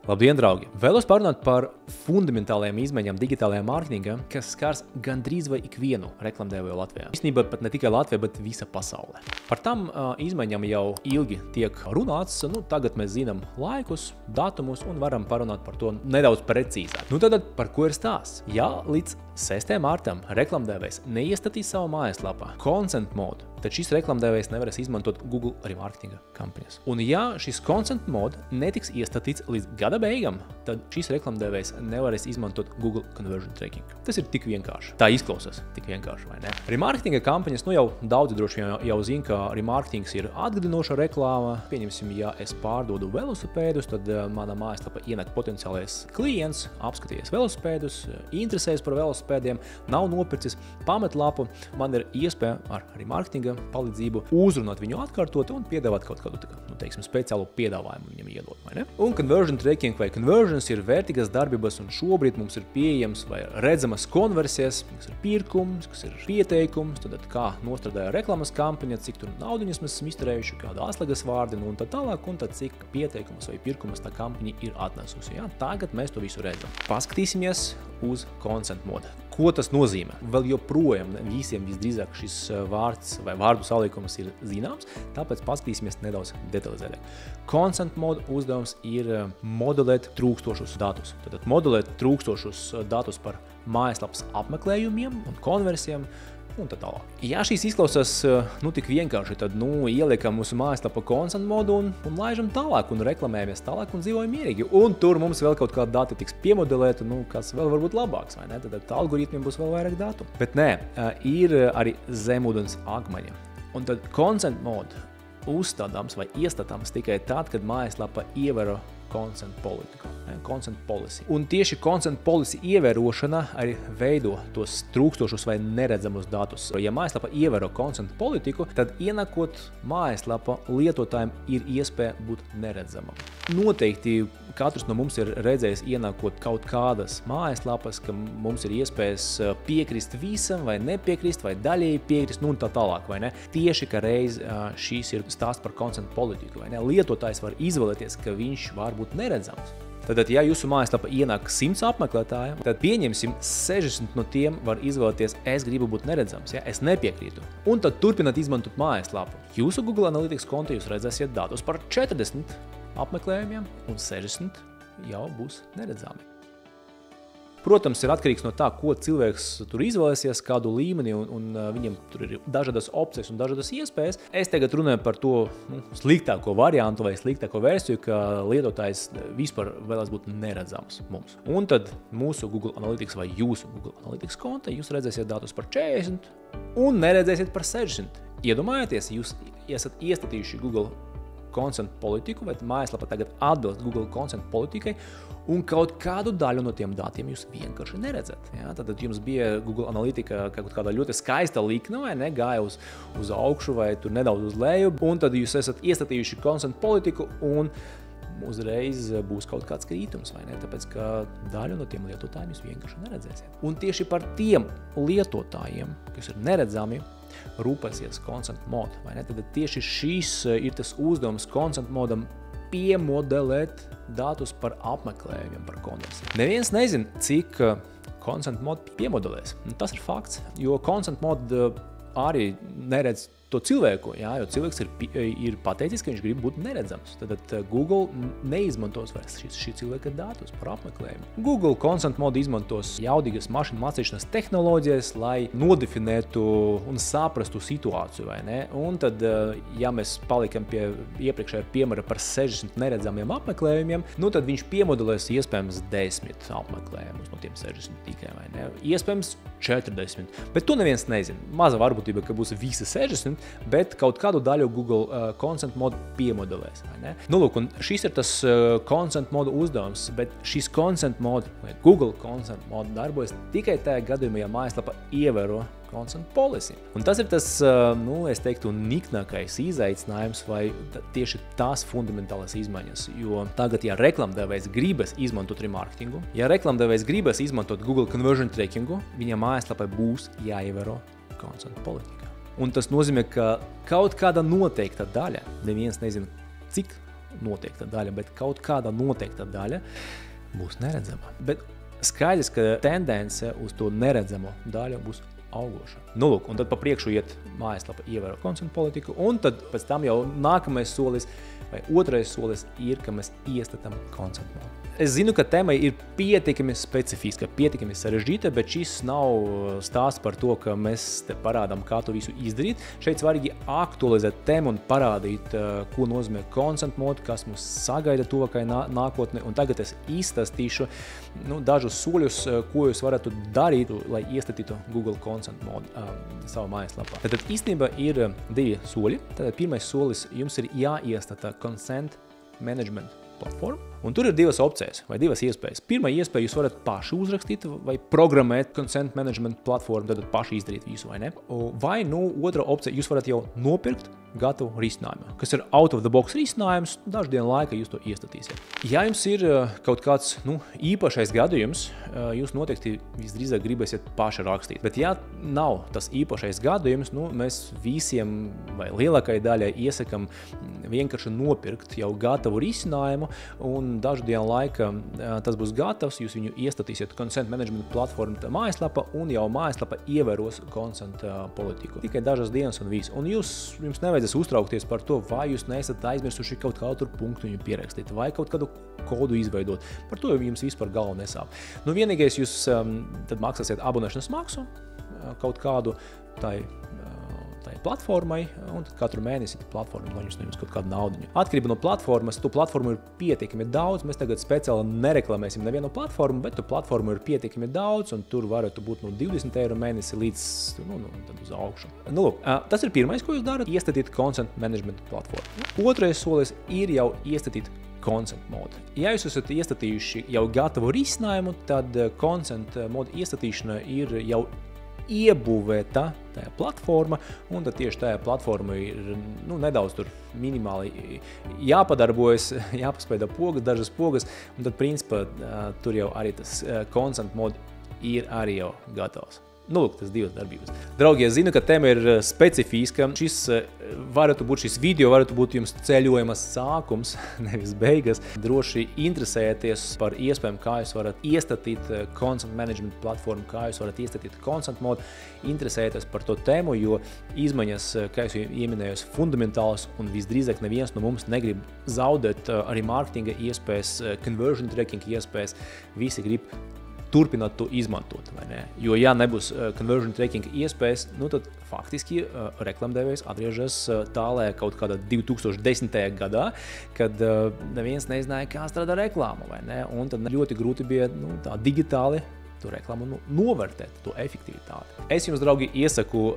Labdien, draugi! Vēlos parunāt par fundamentālajām izmaiņām digitālajā mārketingā, kas skars gandrīz vai ikvienu reklamdevēju Latvijā. Īstenībā pat ne tikai Latvijā, bet visa pasaulē. Par tām izmaiņām jau ilgi tiek runāts. Tagad mēs zinām laikus, datumus un varam parunāt par to nedaudz precīzāk. Tad par ko ir stāsts? Ja līdz 6. martam reklamdevējs neiestatīs savu mājaslapā consent mode, tad šis reklamdevējs nevarēs izmantot Google remarketinga kampaņas. Un ja šis consent mode netiks iestatīts līdz gada beigām, tad šis reklamdevējs nevarēs izmantot Google conversion tracking. Tas ir tik vienkārši. Tā izklausās tik vienkārši, vai ne? Remarketinga kampaņas, jau daudzi droši jau zina, ka remarketings ir atgādinoša reklāma. Pieņemsim, ja es pārdodu velosipēdus, tad mana mājaslapa ienāk potenciālais klients, apskatījies velosipēdus, interesēs par velosipēdiem, nav nopircis, pamet lapu, man ir iespēja ar remarketinga palīdzību uzrunāt viņu atkārtot un piedāvāt kaut kādu, speciālu piedāvājumu viņam iedot, vai ne? Un conversion tracking vai conversions ir vērtīgas darbības, un šobrīd mums ir pieejams vai redzamas konversijas, kas ir pirkums, kas ir pieteikums, tad kā nostrādāja reklāmas kampaņa, cik tur naudiņas mēs esam izturējuši, kāda atslēgas vārdi, un tā tālāk, un tad cik pieteikumus vai pirkumus tā kampaņa ir atnesusi. Ja? Tagad mēs to visu redzam. Paskatīsimies uz consent mode. Ko tas nozīmē? Vēl joprojām visiem visdrīzāk šis vārds vai vārdu salikums ir zināms, tāpēc paskatīsimies nedaudz detalizētāk. Consent mode uzdevums ir modelēt trūkstošus datus. Tātad modelēt trūkstošus datus par mājaslapas apmeklējumiem un konversijām un tā tālāk. Ja šīs izklausās tik vienkārši, tad ieliekam mūsu mājaslapa consent modu un laižam tālāk un reklamējamies tālāk un dzīvojam mierīgi. Un tur mums vēl kaut kādi dati tiks piemodelēti, kas vēl varbūt labāks, vai ne? Tad algoritmiem būs vēl vairāk datu. Bet nē, ir arī zemūdens akmeņa. Un tad consent mode uzstādāms vai iestatāms tikai tad, kad mājaslapa ievēro consent politiku, consent policy. Un tieši consent policy ievērošana arī veido tos trūkstošus vai neredzamus datus. Ja mājaslapa ievēro consent politiku, tad ienākot mājaslapa lietotājiem ir iespēja būt neredzamam. Noteikti katrs no mums ir redzējis ienākot kaut kādas mājaslapas, ka mums ir iespējas piekrist visam vai nepiekrist vai daļēji piekrist, un tā tālāk, vai ne? Tieši, ka reiz šīs ir stāsts par consent politiku, vai ne? Lietotājs var izvēlēties, ka viņš var būt neredzams. Tad, ja jūsu mājaslapa ienāk 100 apmeklētājiem, tad pieņemsim 60 no tiem var izvēlēties, es gribu būt neredzams, ja? Es nepiekrītu. Un tad turpināt izmantot mājaslapu. Jūsu Google Analytics konta jūs redzēsiet datus par 40 apmeklējumiem un 60 jau būs neredzami. Protams, ir atkarīgs no tā, ko cilvēks tur izvēlēsies, kādu līmeni, un viņam tur ir dažādas opcijas un dažādas iespējas. Es tagad runāju par to sliktāko variantu vai sliktāko versiju, ka lietotājs vispār vēlas būt neredzams mums. Un tad mūsu Google Analytics vai jūsu Google Analytics konta jūs redzēsiet datus par 40 un neredzēsiet par 60. Iedomājieties, jūs esat iestatījuši Google consent politiku, vai mājaslapa tagad atbilst Google consent politikai, un kaut kādu daļu no tiem datiem jūs vienkārši neredzat. Ja? Tad jums bija Google Analytica kaut kāda ļoti skaista likne, vai ne, gāja uz augšu vai tur nedaudz uz leju, un tad jūs esat iestatījuši consent politiku, un uzreiz būs kaut kāds krītums, vai ne? Tāpēc, ka daļu no tiem lietotājiem jūs vienkārši neredzēsiet. Un tieši par tiem lietotājiem, kas ir neredzami, rūpēsies consent mode, vai ne? Tad tieši šīs ir tas uzdevums consent modam piemodelēt datus par apmeklējumiem, par konversiju. Neviens nezin, cik consent mode piemodelēs. Tas ir fakts, jo consent mode arī neredz to cilvēku, jo cilvēks ir pateicis, ka viņš grib būt neredzams. Tad Google neizmantos vairs šī cilvēka datus par apmeklējumu. Google consent mode izmantos jaudīgas mašīnu mācīšanas tehnoloģijas, lai nodefinētu un saprastu situāciju, vai ne? Un tad, ja mēs palikam pie iepriekšējā piemēra par 60 neredzamiem apmeklējumiem, tad viņš piemodelēs iespējams 10 apmeklējumus no tiem 60 tikai, vai ne? Iespējams 40, bet to neviens nezin. Maza varbūtība, ka būs visi 60, bet kaut kādu daļu Google consent mode piemodelēs, vai ne? Lūk, un šis ir tas consent mode uzdevums, bet šis consent mode, vai Google consent mode darbojas tikai tajā gadījumā, ja mājaslapa ievēro consent policy. Un tas ir tas, es teiktu, niknākais izaicinājums vai tieši tās fundamentālās izmaiņas, jo tagad, ja reklamdevējs gribas izmantot remarketingu, ja reklamdevējs gribas izmantot Google conversion trackingu, viņa mājaslapai būs jāievēro consent politika. Un tas nozīmē, ka kaut kāda noteikta daļa, neviens nezina, cik noteikta daļa, bet kaut kāda noteikta daļa būs neredzama. Bet skaidrs, ka tendence uz to neredzamo daļu būs augoša. Nu, lūk, un tad pa priekšu iet mājaslapa ievēro content politiku, un tad pēc tam jau nākamais solis vai otrais solis ir, ka mēs iestatām content modu. Es zinu, ka tēma ir pietiekami specifiska, pietiekami sarežģīta, bet šis nav stāsts par to, ka mēs te parādām, kā to visu izdarīt. Šeit svarīgi aktualizēt tēmu un parādīt, ko nozīmē content mode, kas mūs sagaida tuvākajā nākotnē. Un tagad es izstāstīšu dažus soļus, ko jūs varētu darīt, lai iestatītu Google content mode savā mājaslapā. Tad īstenībā ir divi soļi. Tad pirmais solis jums ir jāiestata consent management platforma. Un tur ir divas opcijas vai divas iespējas. Pirmā iespēja jūs varat paši uzrakstīt vai programmēt consent management platformu, tad paši izdarīt visu, vai ne? Vai otra opcija, jūs varat jau nopirkt gatavu risinājumu, kas ir out of the box risinājums, dažu dienu laika jūs to iestatīsiet. Ja jums ir kaut kāds īpašais gadījums, jūs noteikti visdrīzāk gribēsiet paši rakstīt. Bet ja nav tas īpašais gadījums, mēs visiem vai lielākai daļai iesakam vienkārši nopirkt jau gatavu risinājumu, un dažu dienu laika tas būs gatavs, jūs viņu iestatīsiet consent management platformu mājaslapa, un jau mājaslapa ievēros consent politiku. Tikai dažas dienas un viss. Un jums nevajadzēs uztraukties par to, vai jūs neesat aizmirsuši kaut kādu punktu viņu pierakstīt, vai kaut kādu kodu izveidot. Par to jums vispār galva nesāp. Vienīgais jūs tad maksāsiet abonēšanas maksu kaut kādu tai platformai, un tad katru mēnesi platforma noņems no jums kaut kādu naudiņu. Atkarībā no platformas, tu platformu ir pietiekami daudz, mēs tagad speciāli nereklamēsim nevienu platformu, bet tu platformu ir pietiekami daudz, un tur varētu būt no 20 eiro mēnesi līdz tad uz augšu. Tas ir pirmais, ko jūs darat, iestatīt content management platformu. Otrais solis ir jau iestatīt consent mode. Ja jūs esat iestatījuši jau gatavu risinājumu, tad consent mode iestatīšana ir jau iebūvēta tajā platforma, un tad tieši tajā platforma ir nedaudz tur minimāli jāpadarbojas, jāpaspēdā dažas pogas, un tad principā tur jau arī tas consent mode ir arī jau gatavs. Tas divas darbības. Draugi, es zinu, ka tēma ir specifiska. Šis video varētu būt jums ceļojuma sākums, nevis beigas. Droši interesēties par iespējām, kā jūs varat iestatīt content management platformu, kā jūs varat iestatīt consent mode. Interesēties par to tēmu, jo izmaiņas, kā es ieminēju, fundamentālas, un visdrīzāk neviens no mums negrib zaudēt arī mārketinga iespējas, conversion tracking iespējas. Visi grib turpināt to izmantot, vai ne? Jo, ja nebūs conversion tracking iespējas, tad faktiski reklamdevējs atgriežas tālē kaut kādā 2010. gadā, kad neviens nezināja, kā strādā reklāma, vai ne? Un tad ļoti grūti bija tā digitāli to reklāmu novērtēt, to efektivitāti. Es jums, draugi, iesaku,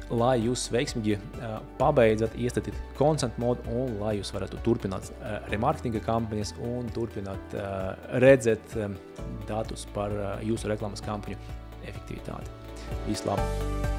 lai jūs veiksmīgi pabeidzat iestatīt consent mode, un lai jūs varētu turpināt remarketinga kampaņas un turpināt redzēt datus par jūsu reklāmas kampaņu efektivitāti. Visu labu!